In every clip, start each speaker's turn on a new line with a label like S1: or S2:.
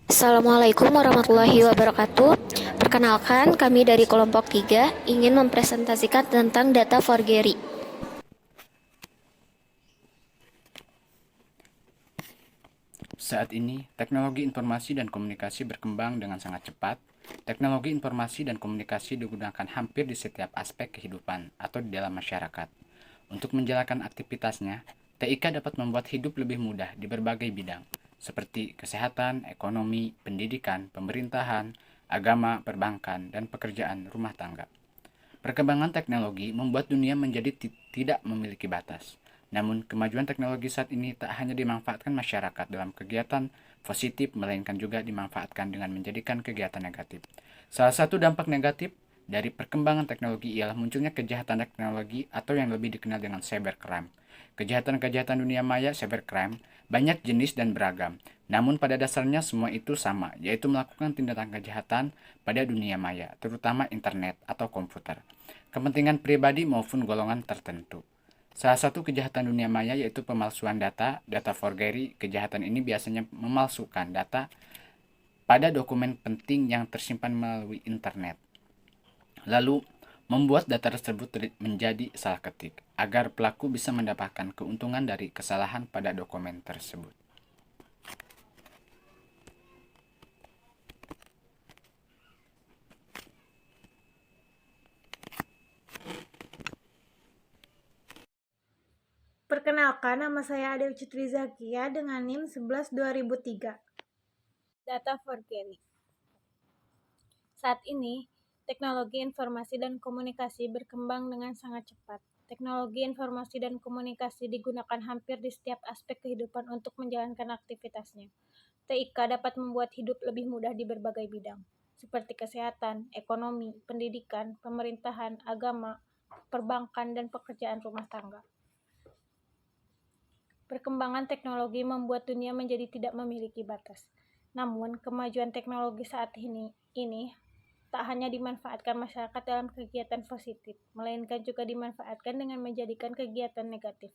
S1: Assalamualaikum warahmatullahi wabarakatuh. Perkenalkan, kami dari kelompok 3 ingin mempresentasikan tentang data forgery.
S2: Saat ini, teknologi informasi dan komunikasi berkembang dengan sangat cepat. Teknologi informasi dan komunikasi digunakan hampir di setiap aspek kehidupan atau di dalam masyarakat. Untuk menjalankan aktivitasnya, TIK dapat membuat hidup lebih mudah di berbagai bidang, seperti kesehatan, ekonomi, pendidikan, pemerintahan, agama, perbankan, dan pekerjaan rumah tangga. Perkembangan teknologi membuat dunia menjadi tidak memiliki batas. Namun, kemajuan teknologi saat ini tak hanya dimanfaatkan masyarakat dalam kegiatan positif, melainkan juga dimanfaatkan dengan menjadikan kegiatan negatif. Salah satu dampak negatif dari perkembangan teknologi ialah munculnya kejahatan teknologi atau yang lebih dikenal dengan cybercrime. Kejahatan-kejahatan dunia maya cybercrime banyak jenis dan beragam. Namun pada dasarnya semua itu sama, yaitu melakukan tindakan kejahatan pada dunia maya, terutama internet atau komputer, kepentingan pribadi maupun golongan tertentu. Salah satu kejahatan dunia maya yaitu pemalsuan data forgery. Kejahatan ini biasanya memalsukan data pada dokumen penting yang tersimpan melalui internet, lalu membuat data tersebut menjadi salah ketik, agar pelaku bisa mendapatkan keuntungan dari kesalahan pada dokumen tersebut.
S3: Perkenalkan, nama saya Ade Citri Zakia dengan NIM 11 2003. Data forgery. Saat ini, teknologi informasi dan komunikasi berkembang dengan sangat cepat. Teknologi informasi dan komunikasi digunakan hampir di setiap aspek kehidupan untuk menjalankan aktivitasnya. TIK dapat membuat hidup lebih mudah di berbagai bidang, seperti kesehatan, ekonomi, pendidikan, pemerintahan, agama, perbankan, dan pekerjaan rumah tangga. Perkembangan teknologi membuat dunia menjadi tidak memiliki batas. Namun, kemajuan teknologi saat ini tak hanya dimanfaatkan masyarakat dalam kegiatan positif, melainkan juga dimanfaatkan dengan menjadikan kegiatan negatif.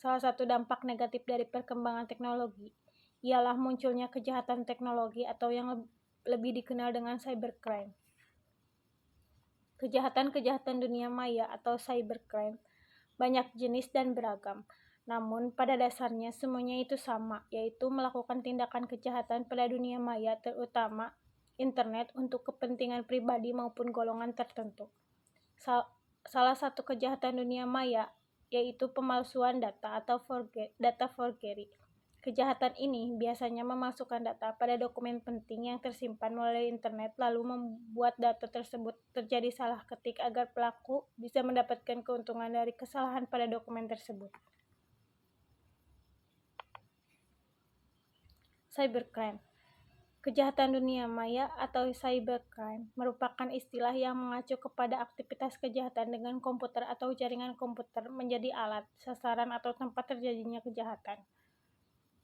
S3: Salah satu dampak negatif dari perkembangan teknologi ialah munculnya kejahatan teknologi atau yang lebih dikenal dengan cybercrime. Kejahatan-kejahatan dunia maya atau cybercrime banyak jenis dan beragam. Namun, pada dasarnya semuanya itu sama, yaitu melakukan tindakan kejahatan pada dunia maya, terutama internet, untuk kepentingan pribadi maupun golongan tertentu. Salah satu kejahatan dunia maya yaitu pemalsuan data atau data forgery. Kejahatan ini biasanya memasukkan data pada dokumen penting yang tersimpan melalui internet, lalu membuat data tersebut terjadi salah ketik agar pelaku bisa mendapatkan keuntungan dari kesalahan pada dokumen tersebut. Cybercrime. Kejahatan dunia maya atau cybercrime merupakan istilah yang mengacu kepada aktivitas kejahatan dengan komputer atau jaringan komputer menjadi alat, sasaran, atau tempat terjadinya kejahatan.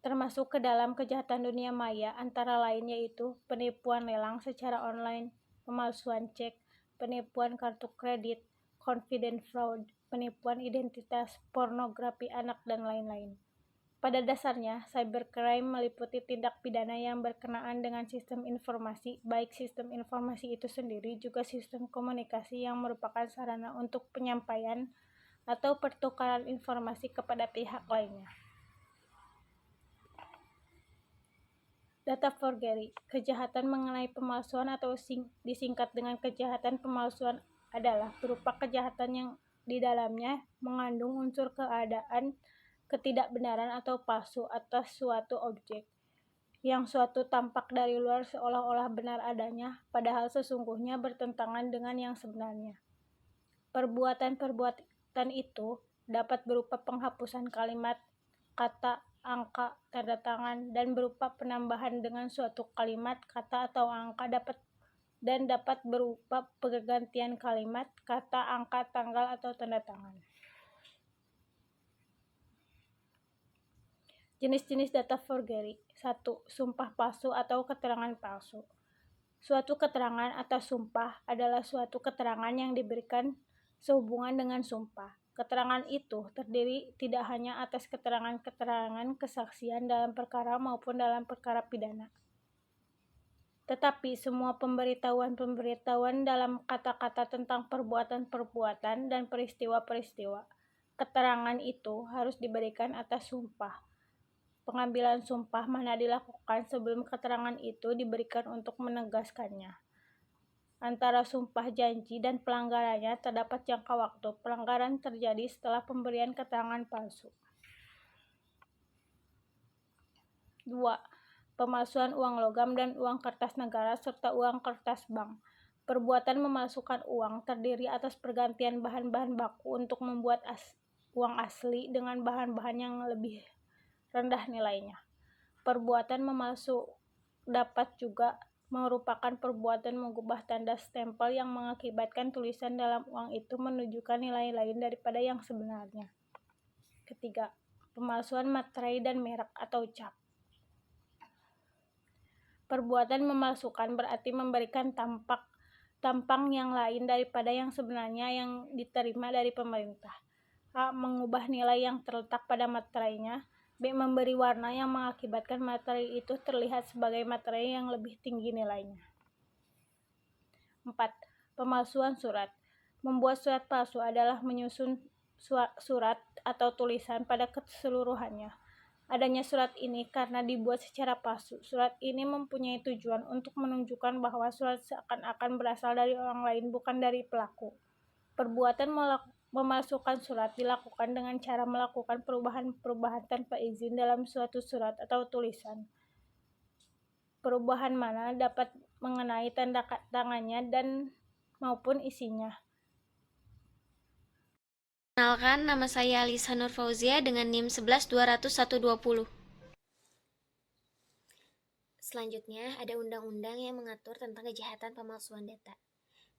S3: Termasuk ke dalam kejahatan dunia maya antara lain yaitu penipuan lelang secara online, pemalsuan cek, penipuan kartu kredit, confident fraud, penipuan identitas, pornografi anak, dan lain-lain. Pada dasarnya, cybercrime meliputi tindak pidana yang berkenaan dengan sistem informasi, baik sistem informasi itu sendiri juga sistem komunikasi yang merupakan sarana untuk penyampaian atau pertukaran informasi kepada pihak lainnya. Data forgery, kejahatan mengenai pemalsuan atau disingkat dengan kejahatan pemalsuan adalah berupa kejahatan yang di dalamnya mengandung unsur keadaan ketidakbenaran atau palsu atas suatu objek, yang suatu tampak dari luar seolah-olah benar adanya, padahal sesungguhnya bertentangan dengan yang sebenarnya. Perbuatan-perbuatan itu dapat berupa penghapusan kalimat, kata, angka, tanda tangan, dan berupa penambahan dengan suatu kalimat, kata, atau angka dapat berupa pergantian kalimat, kata, angka, tanggal, atau tanda tangan. Jenis-jenis data forgery. 1. Sumpah palsu atau keterangan palsu. Suatu keterangan atau sumpah adalah suatu keterangan yang diberikan sehubungan dengan sumpah. Keterangan itu terdiri tidak hanya atas keterangan-keterangan kesaksian dalam perkara maupun dalam perkara pidana. Tetapi semua pemberitahuan dalam kata-kata tentang perbuatan-perbuatan dan peristiwa-peristiwa keterangan itu harus diberikan atas sumpah. Pengambilan sumpah mana dilakukan sebelum keterangan itu diberikan untuk menegaskannya. Antara sumpah janji dan pelanggarannya terdapat jangka waktu. Pelanggaran terjadi setelah pemberian keterangan palsu. 2. Pemalsuan uang logam dan uang kertas negara serta uang kertas bank. Perbuatan memalsukan uang terdiri atas pergantian bahan-bahan baku untuk membuat uang asli dengan bahan-bahan yang lebih rendah nilainya. Perbuatan memalsu dapat juga merupakan perbuatan mengubah tanda stempel yang mengakibatkan tulisan dalam uang itu menunjukkan nilai lain daripada yang sebenarnya. Ketiga, pemalsuan materai dan merek atau cap. Perbuatan memalsukan berarti memberikan tampang yang lain daripada yang sebenarnya yang diterima dari pemerintah. A. Mengubah nilai yang terletak pada materainya. B. Memberi warna yang mengakibatkan materai itu terlihat sebagai materai yang lebih tinggi nilainya. 4. Pemalsuan surat. Membuat surat palsu adalah menyusun surat atau tulisan pada keseluruhannya. Adanya surat ini karena dibuat secara palsu. Surat ini mempunyai tujuan untuk menunjukkan bahwa surat seakan-akan berasal dari orang lain, bukan dari pelaku. Perbuatan memalsukan surat dilakukan dengan cara melakukan perubahan-perubahan tanpa izin dalam suatu surat atau tulisan. Perubahan mana dapat mengenai tanda tangannya dan maupun isinya.
S1: Kenalkan, nama saya Alisa Nur Fauzia dengan NIM 11200120. Selanjutnya, ada undang-undang yang mengatur tentang kejahatan pemalsuan data.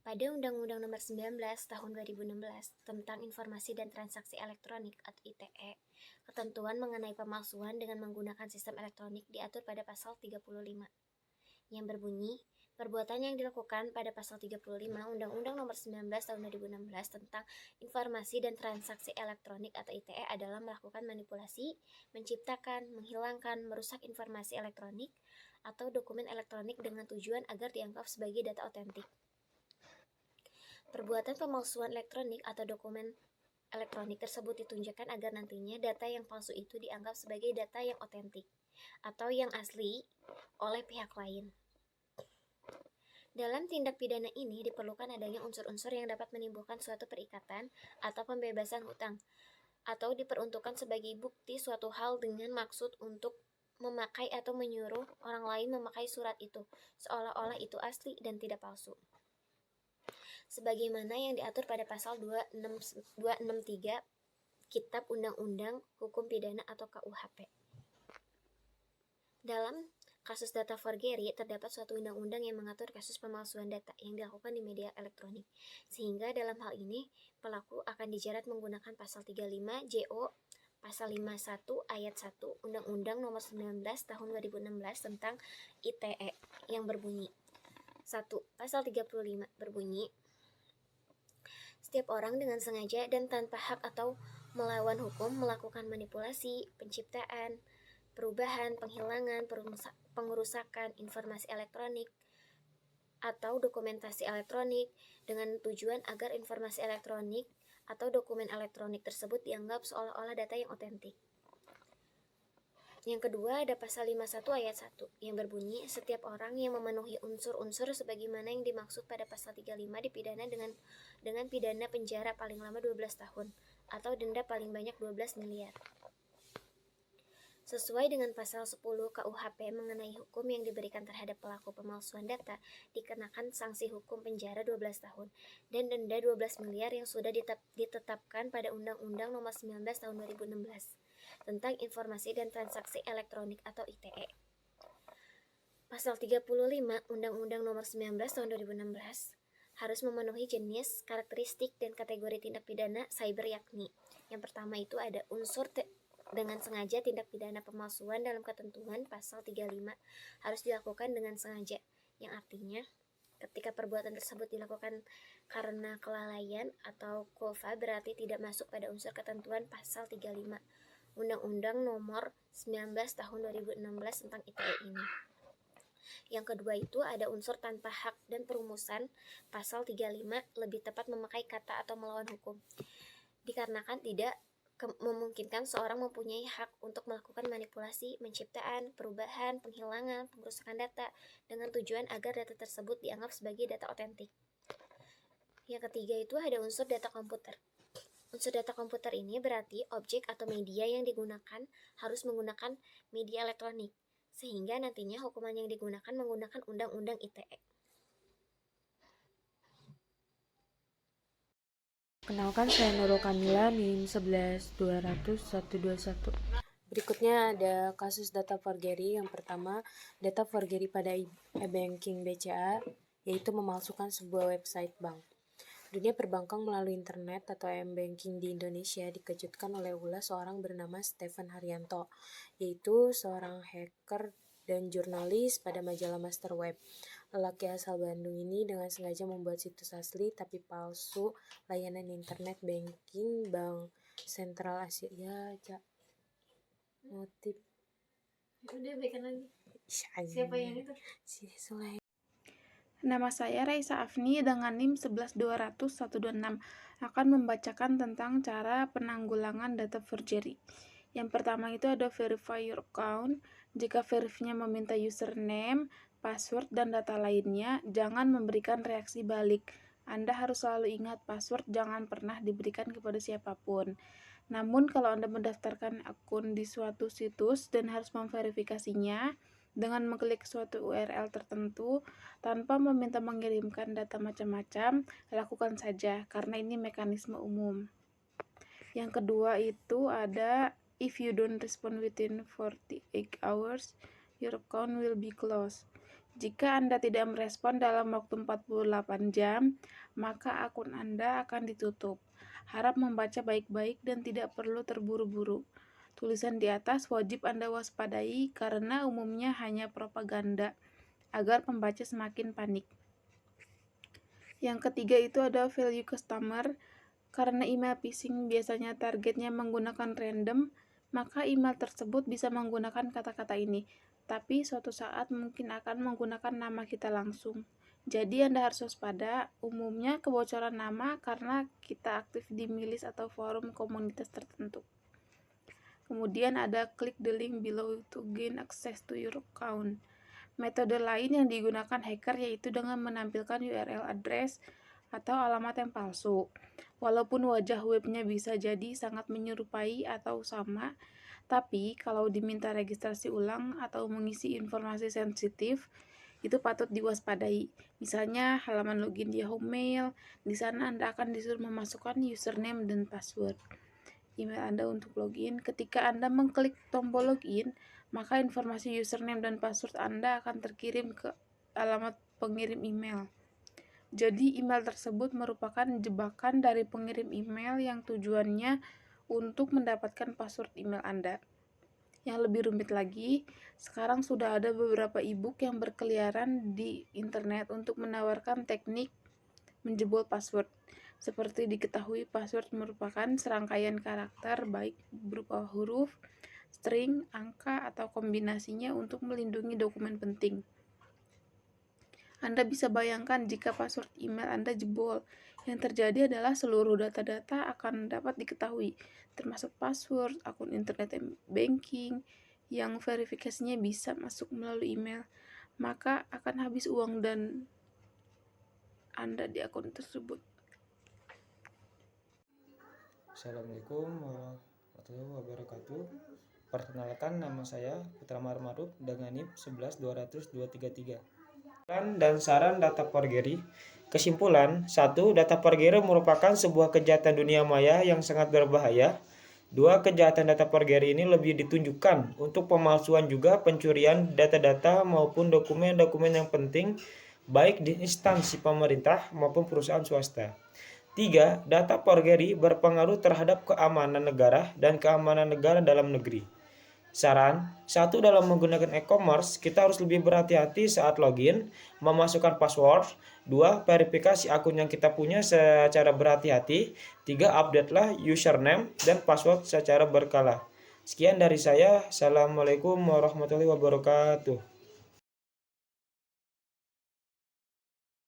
S1: Pada Undang-Undang Nomor 19 Tahun 2016 tentang Informasi dan Transaksi Elektronik atau ITE, ketentuan mengenai pemalsuan dengan menggunakan sistem elektronik diatur pada pasal 35, yang berbunyi, perbuatan yang dilakukan pada pasal 35 Undang-Undang Nomor 19 Tahun 2016 tentang Informasi dan Transaksi Elektronik atau ITE adalah melakukan manipulasi, menciptakan, menghilangkan, merusak informasi elektronik atau dokumen elektronik dengan tujuan agar dianggap sebagai data otentik. Perbuatan pemalsuan elektronik atau dokumen elektronik tersebut ditunjukkan agar nantinya data yang palsu itu dianggap sebagai data yang otentik atau yang asli oleh pihak lain. Dalam tindak pidana ini diperlukan adanya unsur-unsur yang dapat menimbulkan suatu perikatan atau pembebasan hutang, atau diperuntukkan sebagai bukti suatu hal dengan maksud untuk memakai atau menyuruh orang lain memakai surat itu, seolah-olah itu asli dan tidak palsu. Sebagaimana yang diatur pada pasal 263 Kitab Undang-Undang Hukum Pidana atau KUHP. Dalam kasus data forgery, terdapat suatu undang-undang yang mengatur kasus pemalsuan data yang dilakukan di media elektronik, sehingga dalam hal ini pelaku akan dijerat menggunakan pasal 35 JO pasal 51 ayat 1 Undang-Undang Nomor 19 Tahun 2016 tentang ITE yang berbunyi 1. Pasal 35 berbunyi, setiap orang dengan sengaja dan tanpa hak atau melawan hukum melakukan manipulasi, penciptaan, perubahan, penghilangan, pengerusakan informasi elektronik atau dokumentasi elektronik dengan tujuan agar informasi elektronik atau dokumen elektronik tersebut dianggap seolah-olah data yang otentik. Yang kedua, ada pasal 51 ayat 1 yang berbunyi, setiap orang yang memenuhi unsur-unsur sebagaimana yang dimaksud pada pasal 35 dipidana dengan pidana penjara paling lama 12 tahun atau denda paling banyak 12 miliar. Sesuai dengan pasal 10 KUHP mengenai hukum yang diberikan terhadap pelaku pemalsuan data, dikenakan sanksi hukum penjara 12 tahun dan denda 12 miliar yang sudah ditetapkan pada Undang-Undang Nomor 19 Tahun 2016 tentang Informasi dan Transaksi Elektronik atau ITE. Pasal 35 Undang-Undang Nomor 19 Tahun 2016 harus memenuhi jenis, karakteristik, dan kategori tindak pidana cyber, yakni yang pertama itu ada unsur dengan sengaja. Tindak pidana pemalsuan dalam ketentuan pasal 35 harus dilakukan dengan sengaja, yang artinya ketika perbuatan tersebut dilakukan karena kelalaian atau kulfa berarti tidak masuk pada unsur ketentuan pasal 35 Undang-Undang Nomor 19 Tahun 2016 tentang ITE ini. Yang kedua itu ada unsur tanpa hak dan perumusan, pasal 35 lebih tepat memakai kata atau melawan hukum. Dikarenakan tidak memungkinkan seorang mempunyai hak untuk melakukan manipulasi, penciptaan, perubahan, penghilangan, pengrusakan data dengan tujuan agar data tersebut dianggap sebagai data otentik. Yang ketiga itu ada unsur data komputer. Unsur data komputer ini berarti objek atau media yang digunakan harus menggunakan media elektronik, sehingga nantinya hukuman yang digunakan menggunakan Undang-Undang ITE.
S4: Kenalkan, saya Nurul Kamila, NIM 11-200-121. Berikutnya ada kasus data forgery. Yang pertama, data forgery pada e-banking BCA, yaitu memalsukan sebuah website bank. Dunia perbankan melalui internet atau m-banking di Indonesia dikejutkan oleh ulah seorang bernama Stephen Haryanto, yaitu seorang hacker dan jurnalis pada majalah Master Web. Lelaki asal Bandung ini dengan sengaja membuat situs asli tapi palsu layanan internet banking Bank Sentral Asia. Ya, Cak. Motif.
S3: Udah baikan lagi.
S4: Siapa yang itu? Si Sulaiman.
S5: Nama saya Raisa Afni dengan NIM 11-200-126 akan membacakan tentang cara penanggulangan data forgery. Yang pertama itu ada verify your account. Jika verifnya meminta username, password, dan data lainnya, jangan memberikan reaksi balik. Anda harus selalu ingat password jangan pernah diberikan kepada siapapun. Namun kalau Anda mendaftarkan akun di suatu situs dan harus memverifikasinya, dengan mengklik suatu URL tertentu tanpa meminta mengirimkan data macam-macam, lakukan saja karena ini mekanisme umum. Yang kedua itu ada if you don't respond within 48 hours, your account will be closed. Jika Anda tidak merespon dalam waktu 48 jam, maka akun Anda akan ditutup. Harap membaca baik-baik dan tidak perlu terburu-buru. Tulisan di atas wajib Anda waspadai karena umumnya hanya propaganda agar pembaca semakin panik. Yang ketiga itu ada value customer. Karena email phishing biasanya targetnya menggunakan random, maka email tersebut bisa menggunakan kata-kata ini, tapi suatu saat mungkin akan menggunakan nama kita langsung. Jadi Anda harus waspada, umumnya kebocoran nama karena kita aktif di milis atau forum komunitas tertentu. Kemudian ada klik the link below to gain access to your account. Metode lain yang digunakan hacker yaitu dengan menampilkan URL address atau alamat yang palsu. Walaupun wajah webnya bisa jadi sangat menyerupai atau sama, tapi kalau diminta registrasi ulang atau mengisi informasi sensitif, itu patut diwaspadai. Misalnya halaman login di Yahoo Mail, di sana Anda akan disuruh memasukkan username dan password email Anda untuk login. Ketika Anda mengklik tombol login, maka informasi username dan password Anda akan terkirim ke alamat pengirim email. Jadi email tersebut merupakan jebakan dari pengirim email yang tujuannya untuk mendapatkan password email Anda. Yang lebih rumit lagi, sekarang sudah ada beberapa e-book yang berkeliaran di internet untuk menawarkan teknik menjebol password. Seperti diketahui, password merupakan serangkaian karakter baik berupa huruf, string, angka, atau kombinasinya untuk melindungi dokumen penting. Anda bisa bayangkan jika password email Anda jebol. Yang terjadi adalah seluruh data-data akan dapat diketahui, termasuk password, akun internet banking, yang verifikasinya bisa masuk melalui email. Maka akan habis uang dan Anda di akun tersebut.
S6: Assalamualaikum warahmatullahi wabarakatuh. Perkenalkan, nama saya Putra Maruf dengan NIM 11-200-233. Dan saran data forgery. Kesimpulan, 1. Data forgery merupakan sebuah kejahatan dunia maya yang sangat berbahaya. 2. Kejahatan data forgery ini lebih ditunjukkan untuk pemalsuan juga pencurian data-data maupun dokumen-dokumen yang penting baik di instansi pemerintah maupun perusahaan swasta. 3. Data forgery berpengaruh terhadap keamanan negara dan keamanan negara dalam negeri. Saran, 1. Dalam menggunakan e-commerce, kita harus lebih berhati-hati saat login, memasukkan password. 2. Verifikasi akun yang kita punya secara berhati-hati. 3. Update-lah username dan password secara berkala. Sekian dari saya. Assalamualaikum warahmatullahi wabarakatuh.